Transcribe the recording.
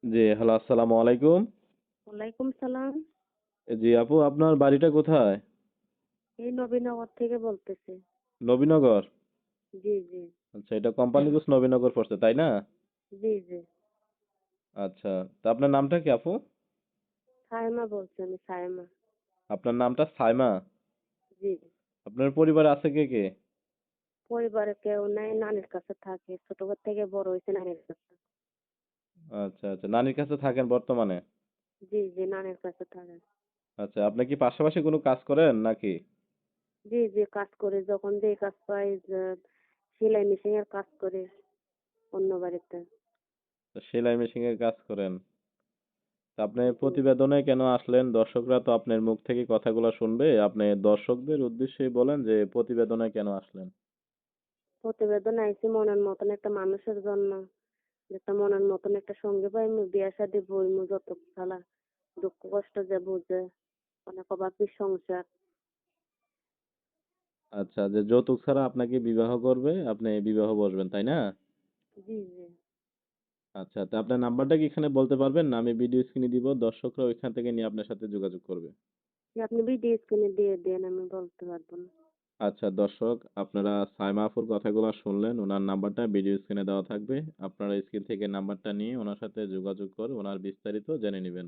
জি, hello আসসালামু আলাইকুম। ওয়ালাইকুম সালাম। জি আপু আপনার বাড়িটা কোথায়? এই নবীনগর থেকে বলতেছি। নবীনগর? জি, জি, আচ্ছা এটা কোম্পানিগঞ্জ নবীনগর পড়ছে তাই না? জি, জি। আচ্ছা তা আপনার নামটা কি আপু? সায়মা বলছি আমি, সায়মা। আপনার নামটা সাইমা? জি। আপনার পরিবারে আছে কে কে? পরিবারে কেউ নাই, নানির কাছে থাকে। ছোটবেলা থেকে বড় হয়েছে নানির কাছে। আচ্ছা আচ্ছা নানির কাছে থাকেন বর্তমানে? জি, জি, নানির কাছে থাকে। আচ্ছা আপনি কি পাশাপাশি কোনো কাজ করেন নাকি? জি, জি, কাজ করে যখন যেই কাজ পাই যে সেলাই মেশিন এর কাজ করে অন্য বাড়িতে। তো সেলাই মেশিনের কাজ করেন। তা আপনি জি। প্রতিবেদনে কেন আসলেন? দর্শকরা তো আপনার মুখ থেকে কথাগুলো শুনবে। আপনি দর্শকদের উদ্দেশ্যেই বলেন যে প্রতিবেদনে কেন আসলেন? প্রতিবেদন আইছি মনের মতন একটা মানুষের জন্য। একটা মনের মতন একটা সঙ্গী পাইমু, বিয়া শাদী বইমু, যত সালা দুঃখ কষ্ট যে বুঝে, অনেক অভাবী সংসার। আচ্ছা যে যৌতুক ছাড়া আপনাকে বিবাহ করবে, আপনি বিবাহ বসবেন তাই না? জি, জি। আচ্ছা তা আপনার নাম্বারটা কি এখানে বলতে পারবেন না? আমি ভিডিও স্ক্রিনে দিব, দর্শকরা ওইখান থেকে নিয়ে আপনার সাথে যোগাযোগ করবে। যে আপনি ভিডিও স্ক্রিনে দিয়ে দেন, আমি বলতে পারবো না। আচ্ছা দর্শক আপনারা সাইমা আপুর কথাগুলো শুনলেন, ওনার নাম্বারটা ভিডিও স্ক্রিনে দেওয়া থাকবে। আপনারা স্ক্রিন থেকে নাম্বারটা নিয়ে ওনার সাথে যোগাযোগ করে ওনার বিস্তারিত জেনে নেবেন।